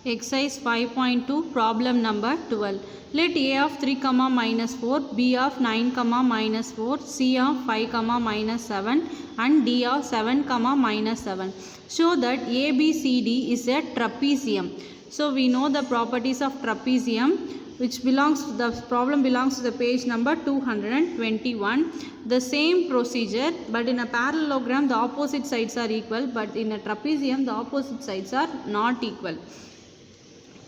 Exercise 5.2 problem number 12. Let A of 3 comma minus 4, B of 9 comma minus 4, C of 5 comma minus 7 and D of 7 comma minus 7. Show that ABCD is a trapezium. So we know the properties of trapezium, which belongs to the problem belongs to the page number 221. The same procedure, but in a parallelogram the opposite sides are equal, but in a trapezium the opposite sides are not equal.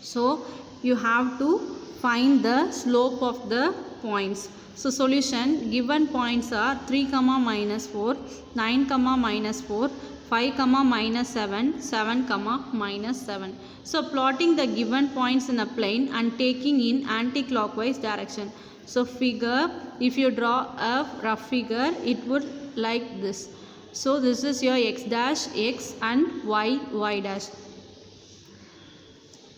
So you have to find the slope of the points. So solution, given points are 3 comma minus 4, 9 comma minus 4, 5 comma minus 7, 7 comma minus 7. So plotting the given points in a plane and taking in anti-clockwise direction. So figure, if you draw a rough figure, it would like this. So this is your x dash x and y dash.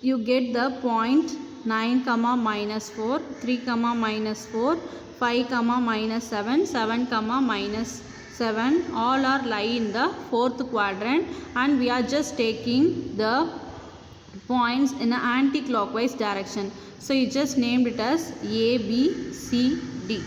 You get the point 9 comma minus 4, 3 comma minus 4, 5 comma minus 7, 7 comma minus 7, all are lie in the fourth quadrant, and we are just taking the points in an anti-clockwise direction. So you just named it as A, B, C, D.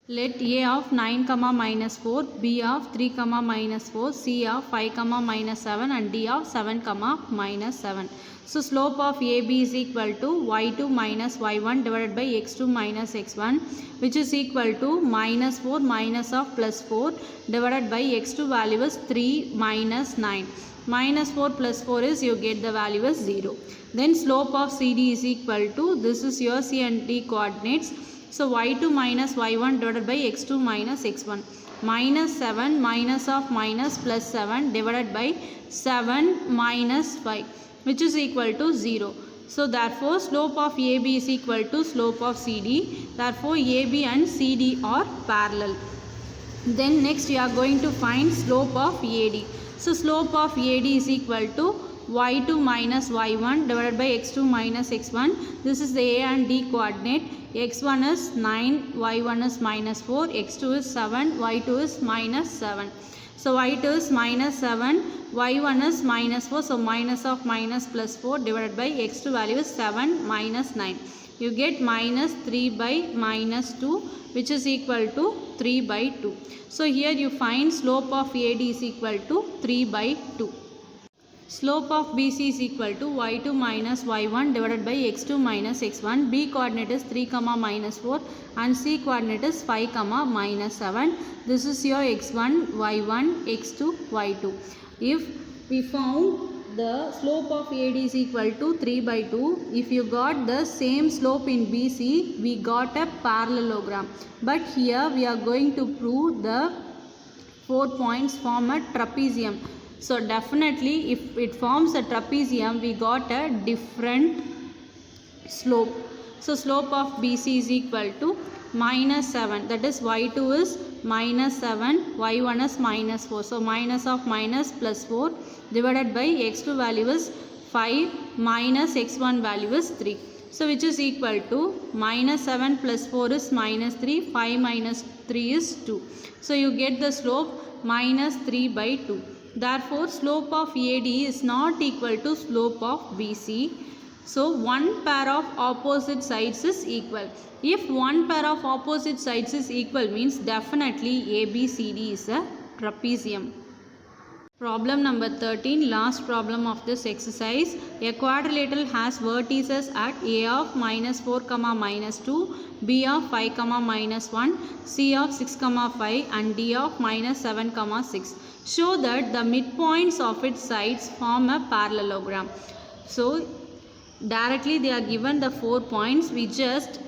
Let A of 9 comma minus 4, B of 3 comma minus 4, C of 5 comma minus 7 and D of 7 comma minus 7. So slope of AB is equal to y2 minus y1 divided by x2 minus x1, which is equal to minus 4 minus of plus 4 divided by x2 value is 3 minus 9. Minus 4 plus 4 is, you get the value is 0. Then slope of CD is equal to, this is your C and D coordinates. So y2 minus y1 divided by x2 minus x1. Minus 7 minus of minus plus 7 divided by 7 minus 5, which is equal to 0. So therefore slope of AB is equal to slope of CD. Therefore AB and CD are parallel. Then next we are going to find slope of AD. So slope of AD is equal to y2 minus y1 divided by x2 minus x1. This is the A and D coordinate. x1 is 9, y1 is minus 4, x2 is 7, y2 is minus 7. So y2 is minus 7, y1 is minus 4. So minus of minus plus 4 divided by x2 value is 7 minus 9. You get minus 3 by minus 2, which is equal to 3 by 2. So here you find slope of AD is equal to 3 by 2. Slope of BC is equal to y2 minus y1 divided by x2 minus x1. B coordinate is 3 comma minus 4 and C coordinate is 5 comma minus 7. This is your x1, y1, x2, y2. If we found the slope of AD is equal to 3 by 2, if you got the same slope in BC, we got a parallelogram. But here we are going to prove the 4 points form a trapezium. So definitely if it forms a trapezium, we got a different slope. So slope of BC is equal to minus 7, that is y2 is minus 7, y1 is minus 4. So minus of minus plus 4 divided by x2 value is 5 minus x1 value is 3. So which is equal to minus 7 plus 4 is minus 3, 5 minus 3 is 2. So you get the slope minus 3 by 2. Therefore slope of AD is not equal to slope of BC. So one pair of opposite sides is equal. If one pair of opposite sides is equal means definitely ABCD is a trapezium. Problem number 13, last problem of this exercise. A quadrilateral has vertices at A of minus 4 comma minus 2, B of 5 comma minus 1, C of 6 comma 5 and D of minus 7 comma 6. Show that the midpoints of its sides form a parallelogram. So directly they are given the 4 points. We just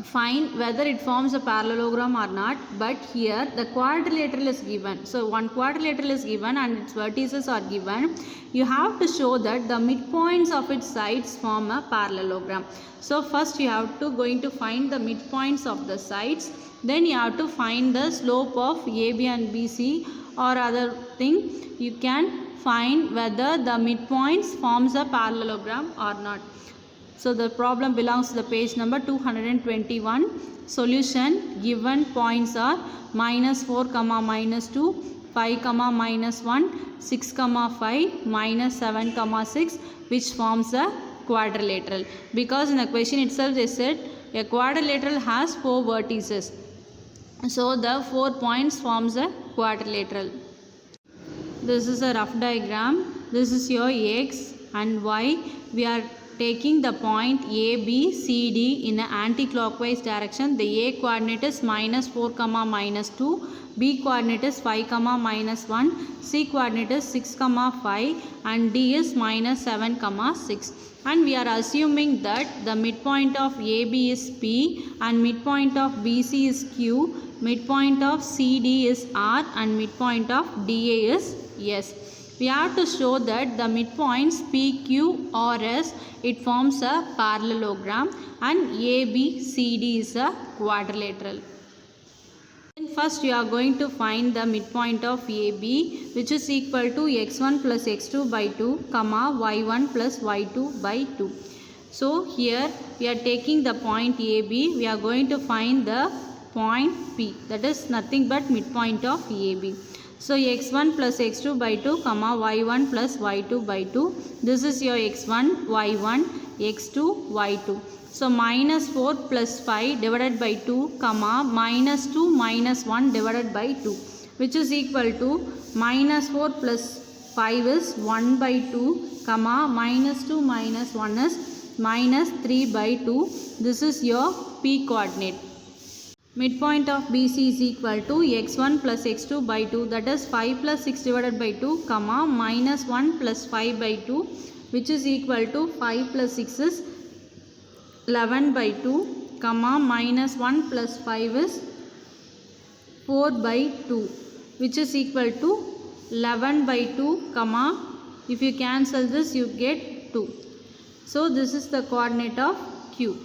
find whether it forms a parallelogram or not, but here the quadrilateral is given. So one quadrilateral is given and its vertices are given. You have to show that the midpoints of its sides form a parallelogram. So first you have to going to find the midpoints of the sides, then you have to find the slope of AB and BC or other thing. You can find whether the midpoints forms a parallelogram or not. So the problem belongs to the page number 221. Solution, given points are minus 4 comma minus 2, 5 comma minus 1, 6 comma 5, minus 7 comma 6, which forms a quadrilateral. Because in the question itself they said a quadrilateral has 4 vertices. So the 4 points forms a quadrilateral. This is a rough diagram. This is your x and y. We are taking the point A, B, C, D in an anti-clockwise direction. The A coordinate is minus 4 comma minus 2, B coordinate is 5 comma minus 1, C coordinate is 6 comma 5 and D is minus 7 comma 6. And we are assuming that the midpoint of AB is P and midpoint of BC is Q, midpoint of CD is R and midpoint of DA is S. We have to show that the midpoints PQ or S, it forms a parallelogram and ABCD is a quadrilateral. Then first you are going to find the midpoint of AB, which is equal to x1 plus x2 by 2 comma y1 plus y2 by 2. So here we are taking the point AB, we are going to find the point P, that is nothing but midpoint of AB. So x1 plus x2 by 2 comma y1 plus y2 by 2. This is your x1, y1, x2, y2. So minus 4 plus 5 divided by 2 comma minus 2 minus 1 divided by 2, which is equal to minus 4 plus 5 is 1 by 2 comma minus 2 minus 1 is minus 3 by 2. This is your P coordinate. Midpoint of BC is equal to x1 plus x2 by 2, that is 5 plus 6 divided by 2 comma minus 1 plus 5 by 2, which is equal to 5 plus 6 is 11 by 2 comma minus 1 plus 5 is 4 by 2, which is equal to 11 by 2 comma, if you cancel this you get 2. So this is the coordinate of Q.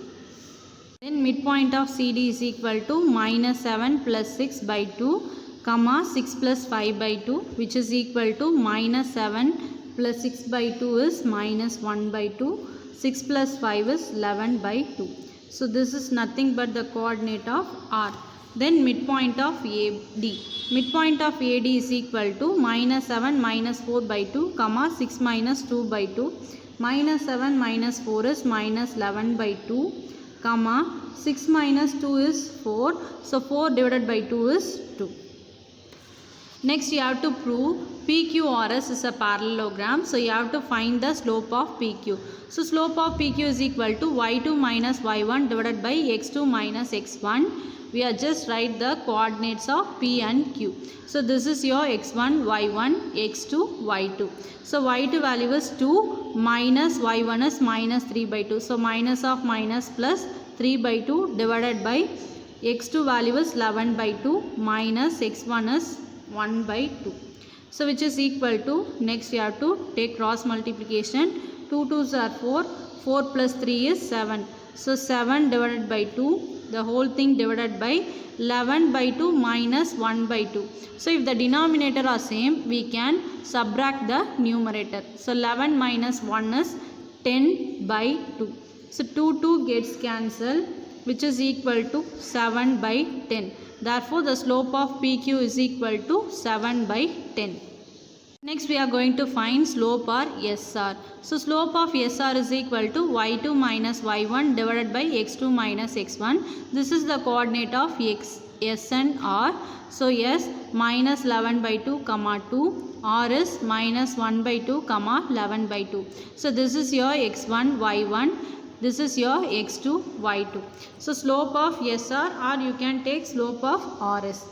Then midpoint of CD is equal to minus 7 plus 6 by 2 comma 6 plus 5 by 2, which is equal to minus 7 plus 6 by 2 is minus 1 by 2, 6 plus 5 is 11 by 2. So this is nothing but the coordinate of R. Then midpoint of AD. Midpoint of AD is equal to minus 7 minus 4 by 2 comma 6 minus 2 by 2. Minus 7 minus 4 is minus 11 by 2 comma 6 minus 2 is 4. So 4 divided by 2 is 2. Next you have to prove PQRS is a parallelogram. So you have to find the slope of PQ. So slope of PQ is equal to y2 minus y1 divided by x2 minus x1. We are just write the coordinates of P and Q. So this is your x1, y1, x2, y2. So y2 value is 2 minus y1 is minus 3 by 2. So minus of minus plus 3 by 2 divided by x2 value is 11 by 2 minus x1 is 1 by 2. So which is equal to, next you have to take cross multiplication. 2 2s are 4, 4 plus 3 is 7. So 7 divided by 2, the whole thing divided by 11 by 2 minus 1 by 2. So if the denominator are same, we can subtract the numerator. So 11 minus 1 is 10 by 2. So 2 gets cancelled, which is equal to 7 by 10. Therefore the slope of PQ is equal to 7 by 10. Next we are going to find slope or SR. So slope of SR is equal to y2 minus y1 divided by x2 minus x1. This is the coordinate of x, S and R. So S minus 11 by 2 comma 2. R is minus 1 by 2 comma 11 by 2. So this is your x1 y1. This is your x2 y2. So slope of SR, or you can take slope of RS.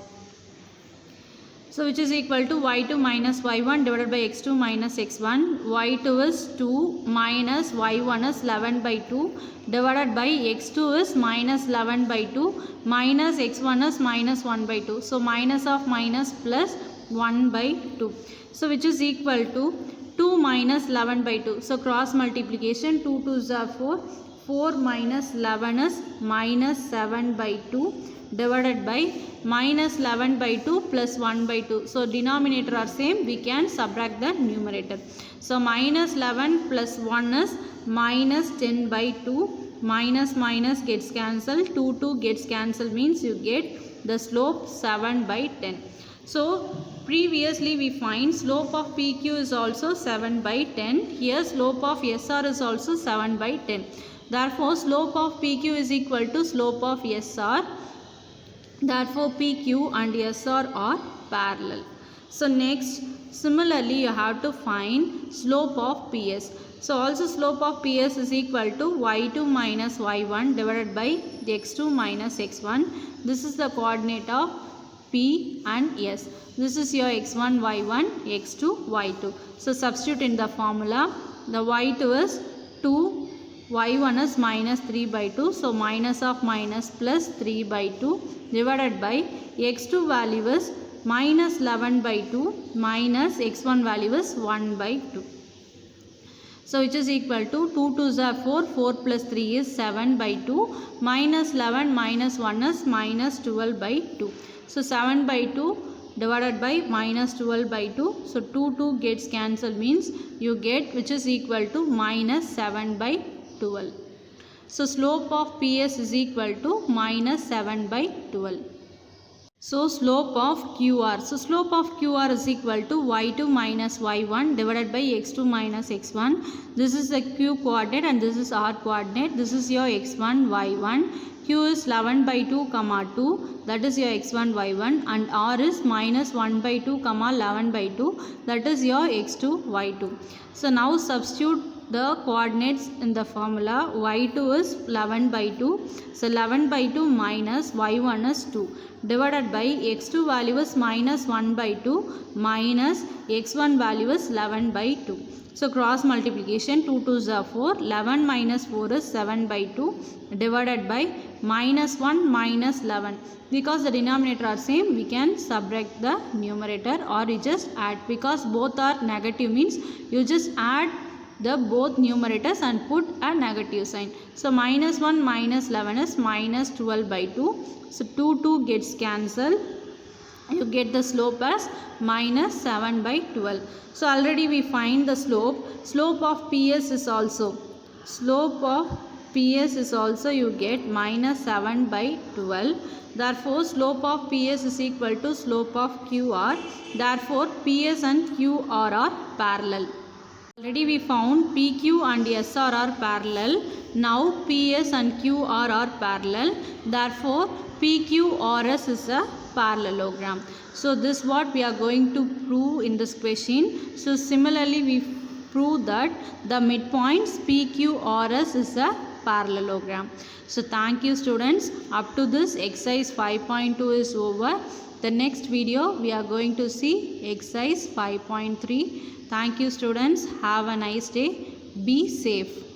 So which is equal to y2 minus y1 divided by x2 minus x1. y2 is 2 minus y1 is 11 by 2 divided by x2 is minus 11 by 2 minus x1 is minus 1 by 2. So minus of minus plus 1 by 2. So which is equal to 2 minus 11 by 2. So cross multiplication, 2 2s are 4. 4 minus 11 is minus 7 by 2 divided by minus 11 by 2 plus 1 by 2. So denominator are same, we can subtract the numerator. So minus 11 plus 1 is minus 10 by 2. Minus minus gets cancelled. 2 gets cancelled means you get the slope 7 by 10. So previously we find slope of PQ is also 7 by 10. Here slope of SR is also 7 by 10. Therefore slope of PQ is equal to slope of SR. Therefore PQ and SR are parallel. So next, similarly you have to find slope of PS. So also slope of PS is equal to y2 minus y1 divided by x2 minus x1. This is the coordinate of P and S. This is your x1, y1, x2, y2. So substitute in the formula. The y2 is 2, y1 is minus 3 by 2. So minus of minus plus 3 by 2 divided by x2 value is minus 11 by 2 minus x1 value is 1 by 2. So which is equal to 2 2s are 4, 4 plus 3 is 7 by 2 minus 11 minus 1 is minus 12 by 2. So 7 by 2 divided by minus 12 by 2. So 2 gets cancelled means you get which is equal to minus 7 by 12. So slope of PS is equal to minus 7 by 12. So slope of QR. So slope of QR is equal to y2 minus y1 divided by x2 minus x1. This is the Q coordinate and this is R coordinate. This is your x1, y1. Q is 11 by 2, 2. That is your x1, y1. And R is minus 1 by 2, 11 by 2. That is your x2, y2. So now substitute the coordinates in the formula. Y2 is 11 by 2. So 11 by 2 minus y1 is 2 divided by x2 value is minus 1 by 2 minus x1 value is 11 by 2. So cross multiplication 2 2s are 4. 11 minus 4 is 7 by 2 divided by minus 1 minus 11. Because the denominator are same, we can subtract the numerator or you just add. Because both are negative means you just add the both numerators and put a negative sign. So minus 1 minus 11 is minus 12 by 2. So 2 gets cancelled. You get the slope as minus 7 by 12. So already we find the slope. Slope of PS is also you get minus 7 by 12. Therefore slope of PS is equal to slope of QR. Therefore PS and QR are parallel. Already we found PQ and SR are parallel. Now PS and QR are parallel. Therefore PQRS is a parallelogram. So this what we are going to prove in this question. So similarly we prove that the midpoints PQRS is a parallelogram. So thank you students. Up to this exercise 5.2 is over. The next video we are going to see exercise 5.3. Thank you students. Have a nice day. Be safe.